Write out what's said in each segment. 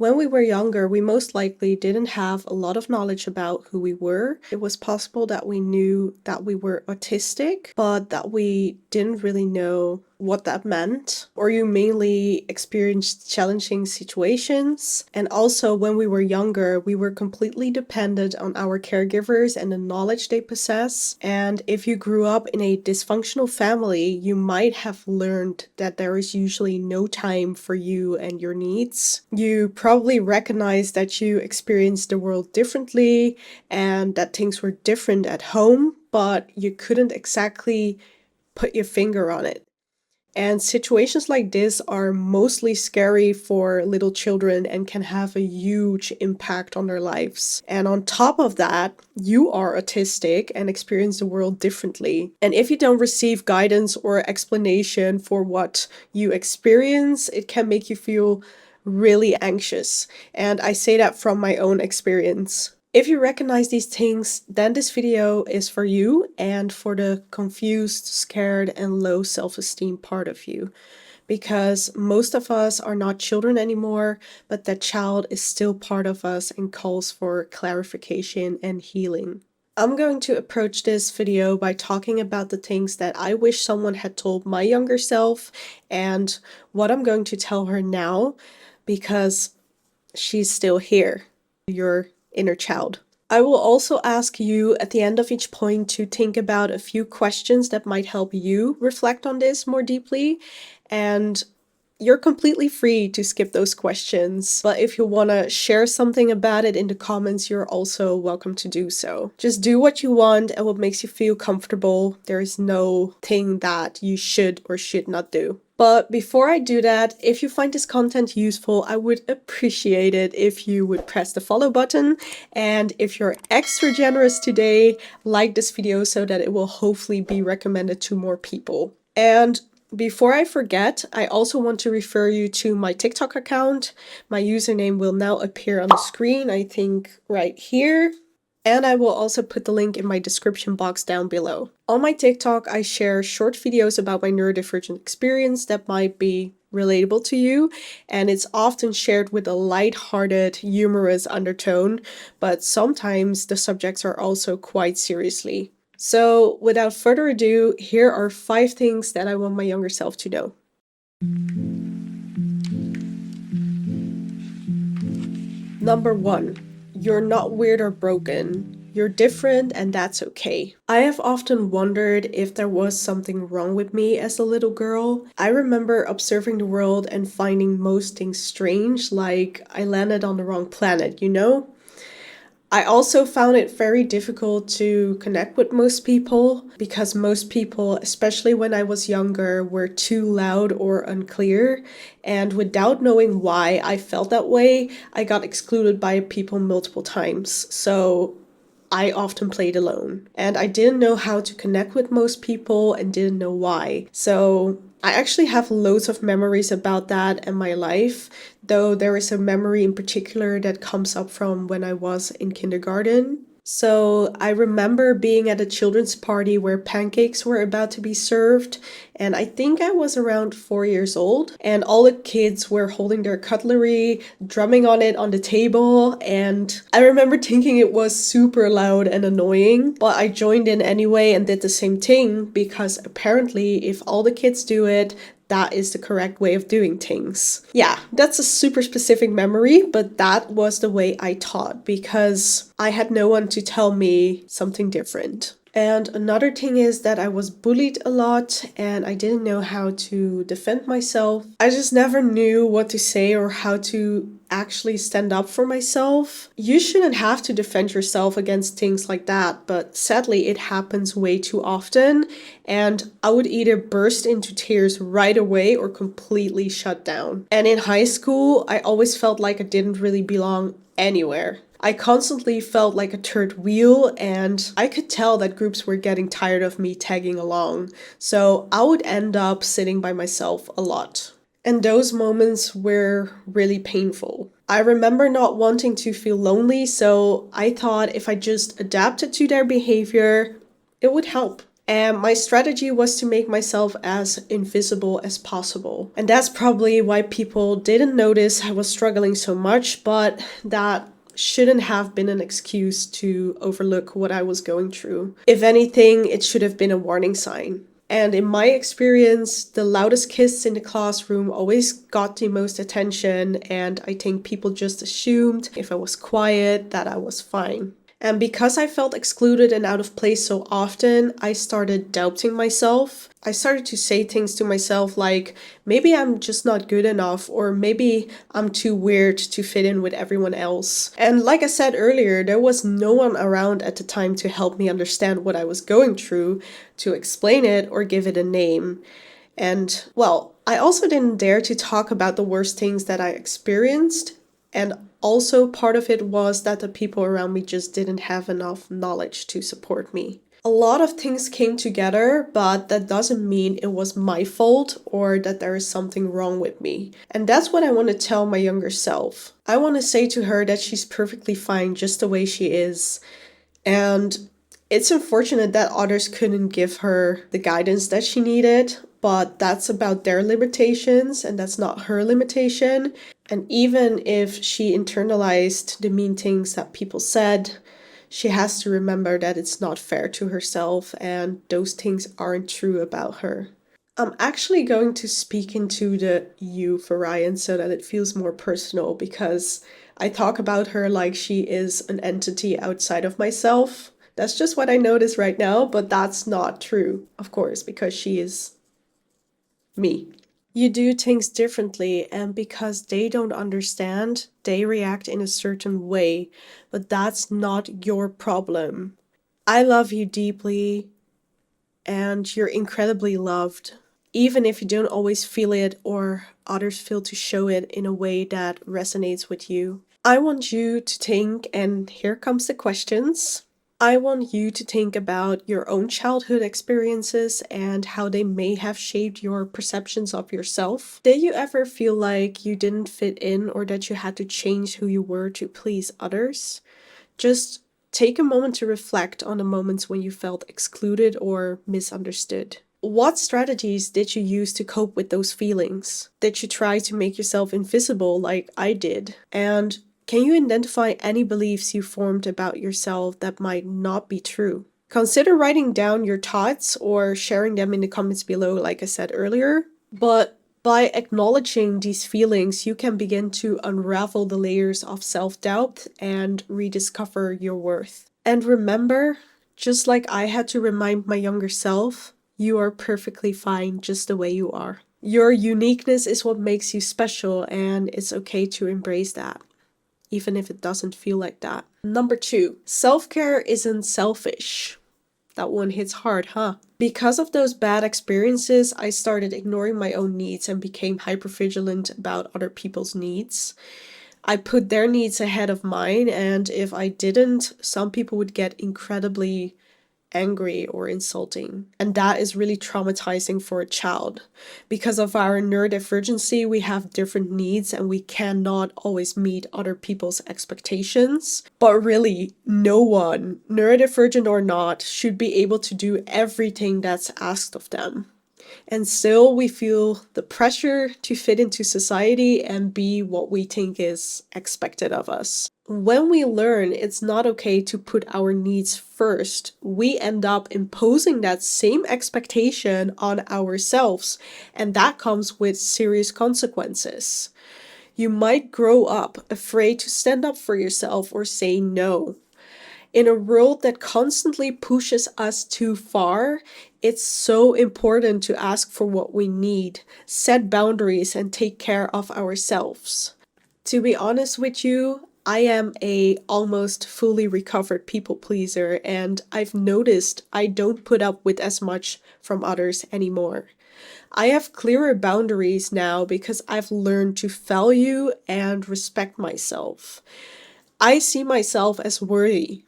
When we were younger, we most likely didn't have a lot of knowledge about who we were. It was possible that we knew that we were autistic, but that we didn't really know what that meant. Or you mainly experienced challenging situations. And also, when we were younger, we were completely dependent on our caregivers and the knowledge they possess. And if you grew up in a dysfunctional family, you might have learned that there is usually no time for you and your needs. You probably recognize that you experienced the world differently and that things were different at home, but you couldn't exactly put your finger on it. And situations like this are mostly scary for little children and can have a huge impact on their lives. And on top of that, you are autistic and experience the world differently. And if you don't receive guidance or explanation for what you experience, it can make you feel really anxious. And I say that from my own experience. If you recognize these things, then this video is for you and for the confused, scared, and low self-esteem part of you. Because most of us are not children anymore, but that child is still part of us and calls for clarification and healing. I'm going to approach this video by talking about the things that I wish someone had told my younger self and what I'm going to tell her now, because she's still here. Your inner child. I will also ask you at the end of each point to think about a few questions that might help you reflect on this more deeply, and you're completely free to skip those questions, but if you want to share something about it in the comments, you're also welcome to do so. Just do what you want and what makes you feel comfortable. There is no thing that you should or should not do. But before I do that, if you find this content useful, I would appreciate it if you would press the follow button. And if you're extra generous today, like this video so that it will hopefully be recommended to more people. And before I forget, I also want to refer you to my TikTok account. My username will now appear on the screen, I think right here. And I will also put the link in my description box down below. On my TikTok, I share short videos about my neurodivergent experience that might be relatable to you, and it's often shared with a light-hearted, humorous undertone, but sometimes the subjects are also quite seriously. So without further ado, here are 5 things that I want my younger self to know. Number 1. You're not weird or broken. You're different and that's okay. I have often wondered if there was something wrong with me as a little girl. I remember observing the world and finding most things strange, like I landed on the wrong planet, you know? I also found it very difficult to connect with most people because most people, especially when I was younger, were too loud or unclear. And without knowing why I felt that way, I got excluded by people multiple times. So I often played alone. And I didn't know how to connect with most people and didn't know why. So I actually have loads of memories about that in my life, though there is a memory in particular that comes up from when I was in kindergarten. So I remember being at a children's party where pancakes were about to be served, and I think I was around 4 years old, and all the kids were holding their cutlery, drumming on it on the table, and I remember thinking it was super loud and annoying, but I joined in anyway and did the same thing because apparently if all the kids do it, that is the correct way of doing things. Yeah, that's a super specific memory, but that was the way I taught because I had no one to tell me something different. And another thing is that I was bullied a lot and I didn't know how to defend myself. I just never knew what to say or how to actually stand up for myself. You shouldn't have to defend yourself against things like that, but sadly it happens way too often, and I would either burst into tears right away or completely shut down. And in high school, I always felt like I didn't really belong anywhere. I constantly felt like a third wheel, and I could tell that groups were getting tired of me tagging along, so I would end up sitting by myself a lot. And those moments were really painful. I remember not wanting to feel lonely, so I thought if I just adapted to their behavior, it would help. And my strategy was to make myself as invisible as possible. And that's probably why people didn't notice I was struggling so much, but that shouldn't have been an excuse to overlook what I was going through. If anything, it should have been a warning sign. And in my experience, the loudest kids in the classroom always got the most attention, and I think people just assumed if I was quiet that I was fine. And because I felt excluded and out of place so often, I started doubting myself. I started to say things to myself like, maybe I'm just not good enough, or maybe I'm too weird to fit in with everyone else. And like I said earlier, there was no one around at the time to help me understand what I was going through, to explain it, or give it a name. And, well, I also didn't dare to talk about the worst things that I experienced. And also, part of it was that the people around me just didn't have enough knowledge to support me. A lot of things came together, but that doesn't mean it was my fault or that there is something wrong with me. And that's what I want to tell my younger self. I want to say to her that she's perfectly fine just the way she is. And it's unfortunate that others couldn't give her the guidance that she needed, but that's about their limitations and that's not her limitation. And even if she internalized the mean things that people said, she has to remember that it's not fair to herself and those things aren't true about her. I'm actually going to speak into the you for Ryan so that it feels more personal because I talk about her like she is an entity outside of myself. That's just what I notice right now, but that's not true, of course, because she is me. You do things differently, and because they don't understand, they react in a certain way, but that's not your problem. I love you deeply, and you're incredibly loved, even if you don't always feel it or others fail to show it in a way that resonates with you. I want you to think, and here comes the questions. I want you to think about your own childhood experiences and how they may have shaped your perceptions of yourself. Did you ever feel like you didn't fit in or that you had to change who you were to please others? Just take a moment to reflect on the moments when you felt excluded or misunderstood. What strategies did you use to cope with those feelings? Did you try to make yourself invisible like I did? And can you identify any beliefs you formed about yourself that might not be true? Consider writing down your thoughts or sharing them in the comments below, like I said earlier. But by acknowledging these feelings, you can begin to unravel the layers of self-doubt and rediscover your worth. And remember, just like I had to remind my younger self, you are perfectly fine just the way you are. Your uniqueness is what makes you special, and it's okay to embrace that, even if it doesn't feel like that. Number 2, self-care isn't selfish. That one hits hard, huh? Because of those bad experiences, I started ignoring my own needs and became hypervigilant about other people's needs. I put their needs ahead of mine, and if I didn't, some people would get incredibly angry or insulting. And that is really traumatizing for a child. Because of our neurodivergency, we have different needs and we cannot always meet other people's expectations. But really, no one, neurodivergent or not, should be able to do everything that's asked of them. And still, we feel the pressure to fit into society and be what we think is expected of us. When we learn it's not okay to put our needs first, we end up imposing that same expectation on ourselves, and that comes with serious consequences. You might grow up afraid to stand up for yourself or say no. In a world that constantly pushes us too far, it's so important to ask for what we need, set boundaries, and take care of ourselves. To be honest with you, I am a almost fully recovered people pleaser, and I've noticed I don't put up with as much from others anymore. I have clearer boundaries now because I've learned to value and respect myself. I see myself as worthy.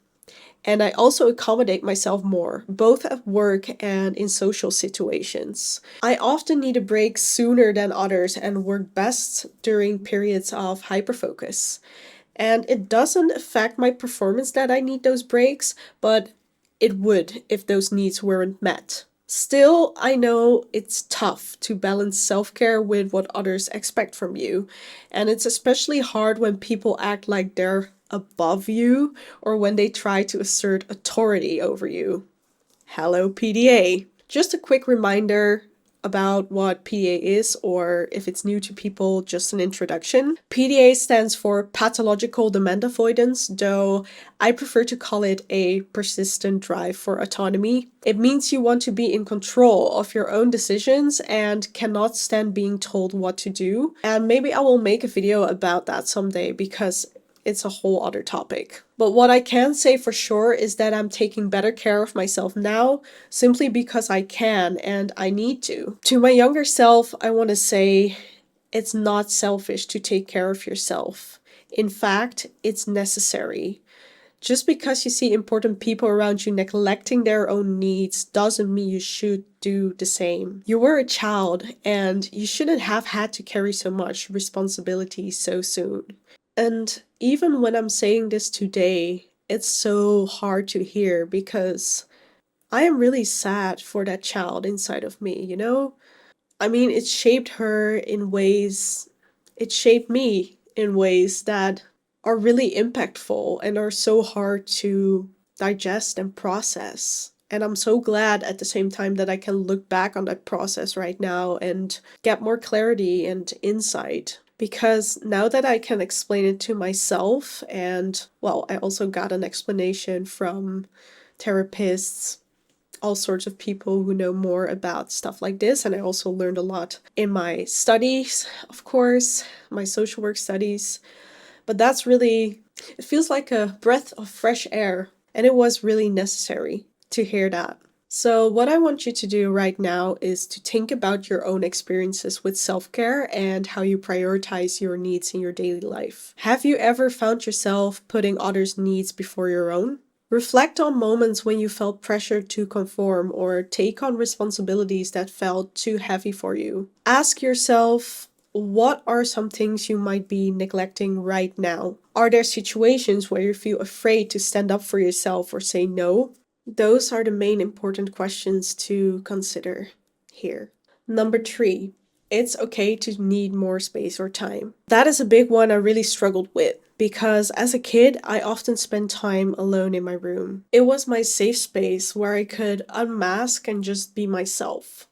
And I also accommodate myself more, both at work and in social situations. I often need a break sooner than others and work best during periods of hyperfocus. And it doesn't affect my performance that I need those breaks, but it would if those needs weren't met. Still, I know it's tough to balance self-care with what others expect from you, and it's especially hard when people act like they're above you or when they try to assert authority over you. Hello, PDA. Just a quick reminder about what PDA is, or if it's new to people, just an introduction. PDA stands for pathological demand avoidance, though I prefer to call it a persistent drive for autonomy. It means you want to be in control of your own decisions and cannot stand being told what to do. And maybe I will make a video about that someday because it's a whole other topic. But what I can say for sure is that I'm taking better care of myself now simply because I can and I need to. To my younger self, I want to say it's not selfish to take care of yourself. In fact, it's necessary. Just because you see important people around you neglecting their own needs doesn't mean you should do the same. You were a child and you shouldn't have had to carry so much responsibility so soon. And even when I'm saying this today, it's so hard to hear because I am really sad for that child inside of me, you know? I mean, it shaped her in ways, it shaped me in ways that are really impactful and are so hard to digest and process. And I'm so glad at the same time that I can look back on that process right now and get more clarity and insight. Because now that I can explain it to myself, and well, I also got an explanation from therapists, all sorts of people who know more about stuff like this. And I also learned a lot in my studies, of course, my social work studies. But that's really, it feels like a breath of fresh air. And it was really necessary to hear that. So, what I want you to do right now is to think about your own experiences with self care and how you prioritize your needs in your daily life. Have you ever found yourself putting others' needs before your own? Reflect on moments when you felt pressured to conform or take on responsibilities that felt too heavy for you. Ask yourself, what are some things you might be neglecting right now? Are there situations where you feel afraid to stand up for yourself or say no? Those are the main important questions to consider here. Number 3, it's okay to need more space or time. That is a big one I really struggled with because as a kid, I often spent time alone in my room. It was my safe space where I could unmask and just be myself.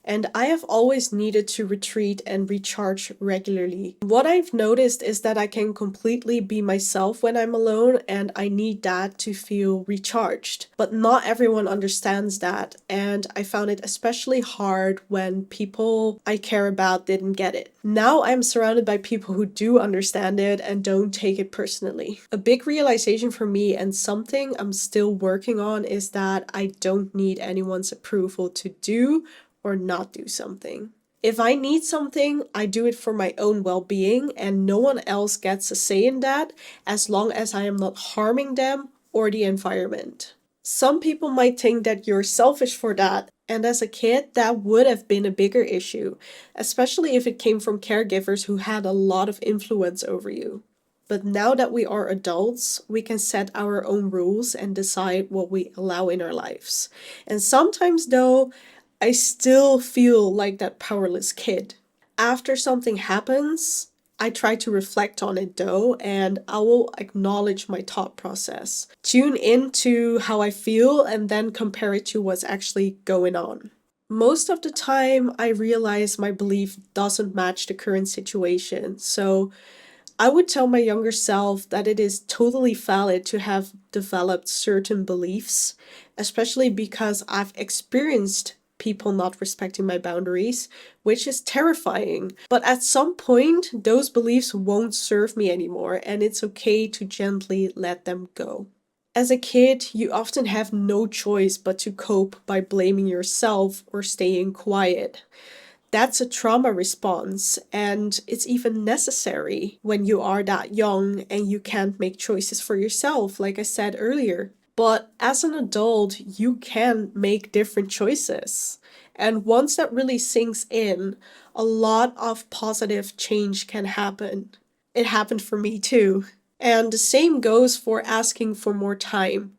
And I have always needed to retreat and recharge regularly. What I've noticed is that I can completely be myself when I'm alone, and I need that to feel recharged. But not everyone understands that, and I found it especially hard when people I care about didn't get it. Now I'm surrounded by people who do understand it and don't take it personally. A big realization for me, and something I'm still working on, is that I don't need anyone's approval to do or not do something. If I need something, I do it for my own well being, and no one else gets a say in that as long as I am not harming them or the environment. Some people might think that you're selfish for that, and as a kid, that would have been a bigger issue, especially if it came from caregivers who had a lot of influence over you. But now that we are adults, we can set our own rules and decide what we allow in our lives. And sometimes, though, I still feel like that powerless kid. After something happens, I try to reflect on it though, and I will acknowledge my thought process. Tune into how I feel and then compare it to what's actually going on. Most of the time, I realize my belief doesn't match the current situation, so I would tell my younger self that it is totally valid to have developed certain beliefs, especially because I've experienced people not respecting my boundaries, which is terrifying. But at some point, those beliefs won't serve me anymore, and it's okay to gently let them go. As a kid, you often have no choice but to cope by blaming yourself or staying quiet. That's a trauma response, and it's even necessary when you are that young and you can't make choices for yourself, like I said earlier. But as an adult, you can make different choices. And once that really sinks in, a lot of positive change can happen. It happened for me too. And the same goes for asking for more time.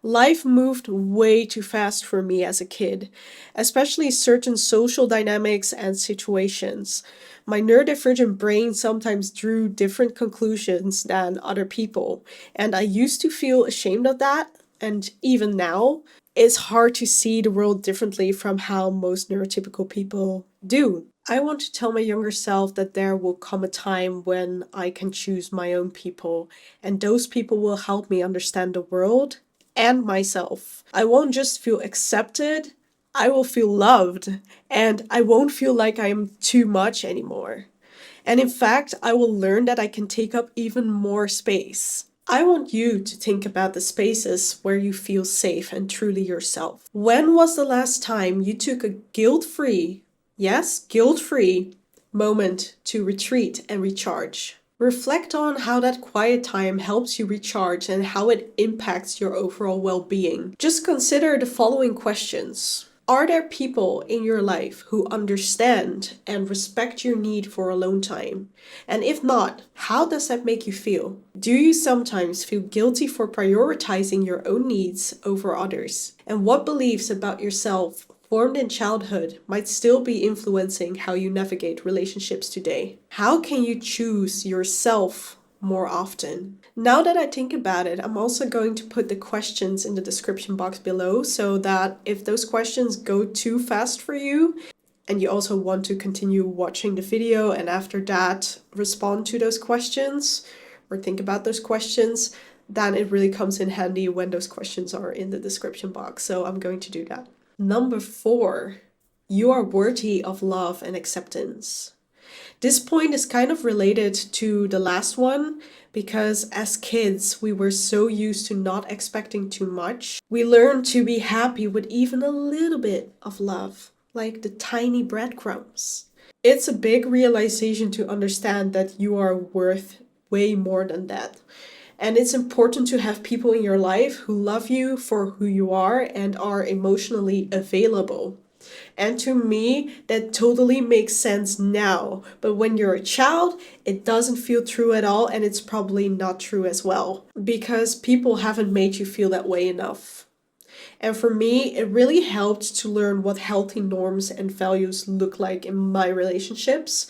Life moved way too fast for me as a kid, especially certain social dynamics and situations. My neurodivergent brain sometimes drew different conclusions than other people, and I used to feel ashamed of that. And even now, it's hard to see the world differently from how most neurotypical people do. I want to tell my younger self that there will come a time when I can choose my own people, and those people will help me understand the world and myself. I won't just feel accepted, I will feel loved, and I won't feel like I'm too much anymore. And in fact, I will learn that I can take up even more space. I want you to think about the spaces where you feel safe and truly yourself. When was the last time you took a guilt-free, yes, guilt-free moment to retreat and recharge? Reflect on how that quiet time helps you recharge and how it impacts your overall well-being. Just consider the following questions. Are there people in your life who understand and respect your need for alone time? And if not, how does that make you feel? Do you sometimes feel guilty for prioritizing your own needs over others? And what beliefs about yourself formed in childhood might still be influencing how you navigate relationships today? How can you choose yourself more often? Now that I think about it, I'm also going to put the questions in the description box below so that if those questions go too fast for you and you also want to continue watching the video and after that respond to those questions or think about those questions, then it really comes in handy when those questions are in the description box. So I'm going to do that. Number 4, you are worthy of love and acceptance. This point is kind of related to the last one because as kids, we were so used to not expecting too much. We learned to be happy with even a little bit of love, like the tiny breadcrumbs. It's a big realization to understand that you are worth way more than that. And it's important to have people in your life who love you for who you are and are emotionally available. And to me, that totally makes sense now. But when you're a child, it doesn't feel true at all, and it's probably not true as well. Because people haven't made you feel that way enough. And for me, it really helped to learn what healthy norms and values look like in my relationships.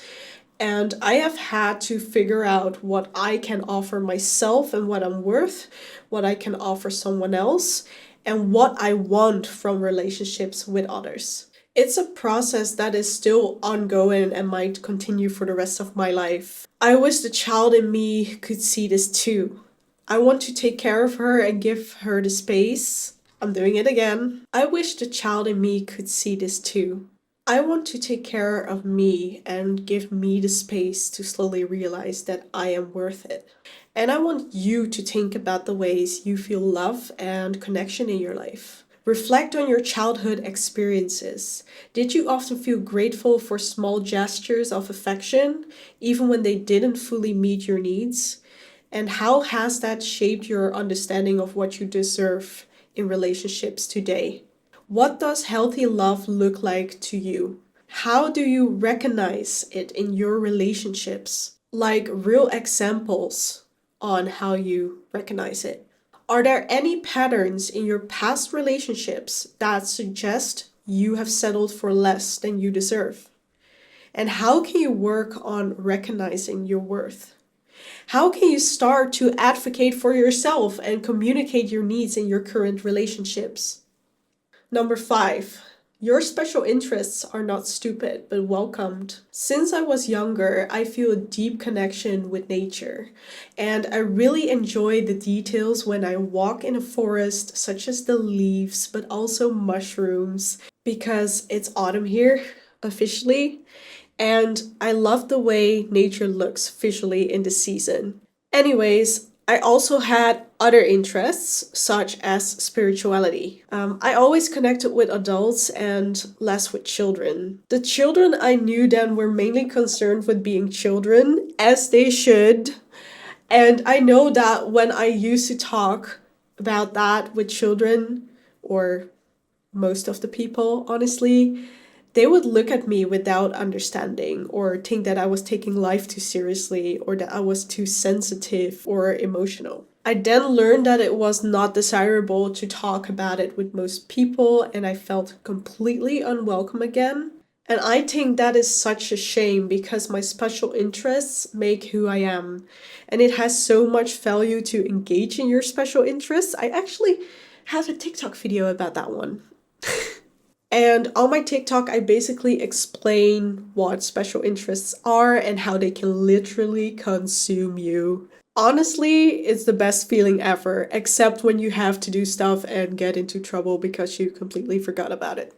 And I have had to figure out what I can offer myself and what I'm worth, what I can offer someone else, and what I want from relationships with others. It's a process that is still ongoing and might continue for the rest of my life. I wish the child in me could see this too. I want to take care of her and give her the space. I'm doing it again. I wish the child in me could see this too. I want to take care of me and give me the space to slowly realize that I am worth it. And I want you to think about the ways you feel love and connection in your life. Reflect on your childhood experiences. Did you often feel grateful for small gestures of affection, even when they didn't fully meet your needs? And how has that shaped your understanding of what you deserve in relationships today? What does healthy love look like to you? How do you recognize it in your relationships? Like real examples on how you recognize it. Are there any patterns in your past relationships that suggest you have settled for less than you deserve? And how can you work on recognizing your worth? How can you start to advocate for yourself and communicate your needs in your current relationships? Number 5, your special interests are not stupid, but welcomed. Since I was younger, I feel a deep connection with nature, and I really enjoy the details when I walk in a forest, such as the leaves, but also mushrooms, because it's autumn here, officially, and I love the way nature looks visually in the season. Anyways, I also had other interests, such as spirituality. I always connected with adults and less with children. The children I knew then were mainly concerned with being children, as they should. And I know that when I used to talk about that with children, or most of the people, honestly, they would look at me without understanding or think that I was taking life too seriously or that I was too sensitive or emotional. I then learned that it was not desirable to talk about it with most people, and I felt completely unwelcome again. And I think that is such a shame because my special interests make who I am. And it has so much value to engage in your special interests. I actually have a TikTok video about that one. And on my TikTok, I basically explain what special interests are and how they can literally consume you. Honestly, it's the best feeling ever, except when you have to do stuff and get into trouble because you completely forgot about it.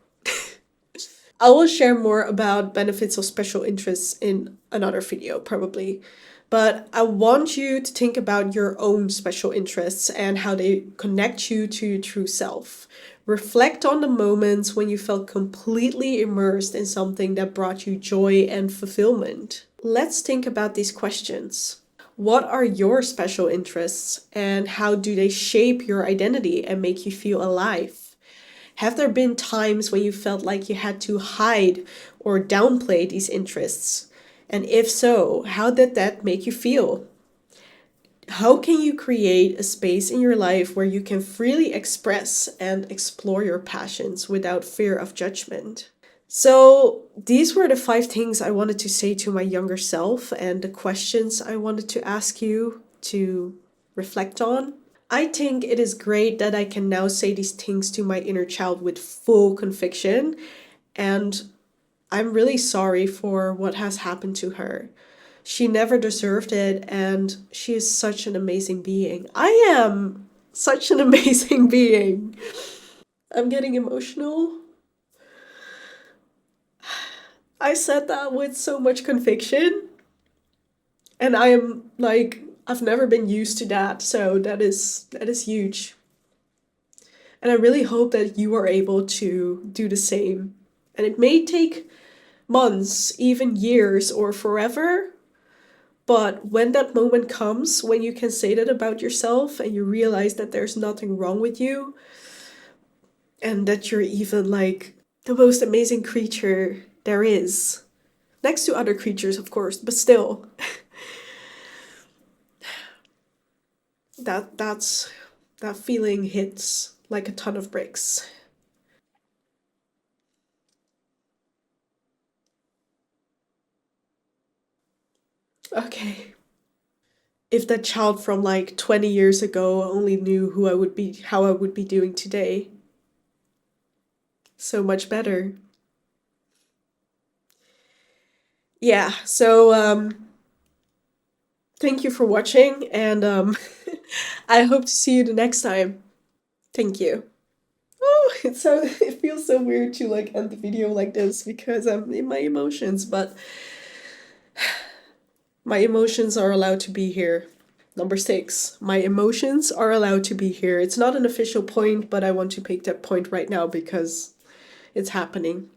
I will share more about benefits of special interests in another video, probably. But I want you to think about your own special interests and how they connect you to your true self. Reflect on the moments when you felt completely immersed in something that brought you joy and fulfillment. Let's think about these questions. What are your special interests and how do they shape your identity and make you feel alive? Have there been times when you felt like you had to hide or downplay these interests? And if so, how did that make you feel? How can you create a space in your life where you can freely express and explore your passions without fear of judgment? So, these were the 5 things I wanted to say to my younger self and the questions I wanted to ask you to reflect on. I think it is great that I can now say these things to my inner child with full conviction, and I'm really sorry for what has happened to her. She never deserved it, and she is such an amazing being. I am such an amazing being. I'm getting emotional. I said that with so much conviction, and I am like, I've never been used to that, so that is huge. And I really hope that you are able to do the same. And it may take months, even years, or forever, but when that moment comes, when you can say that about yourself and you realize that there's nothing wrong with you, and that you're even like the most amazing creature there is, next to other creatures, of course, but still, that's that feeling hits like a ton of bricks. Okay. If that child from like 20 years ago only knew who I would be, how I would be doing today, so much better. Yeah, so thank you for watching, and I hope to see you the next time. Thank you. Oh, it's so it feels so weird to like end the video like this because I'm in my emotions, but my emotions are allowed to be here. Number 6, my emotions are allowed to be here. It's not an official point, but I want to make that point right now because it's happening.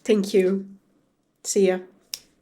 Thank you. See ya.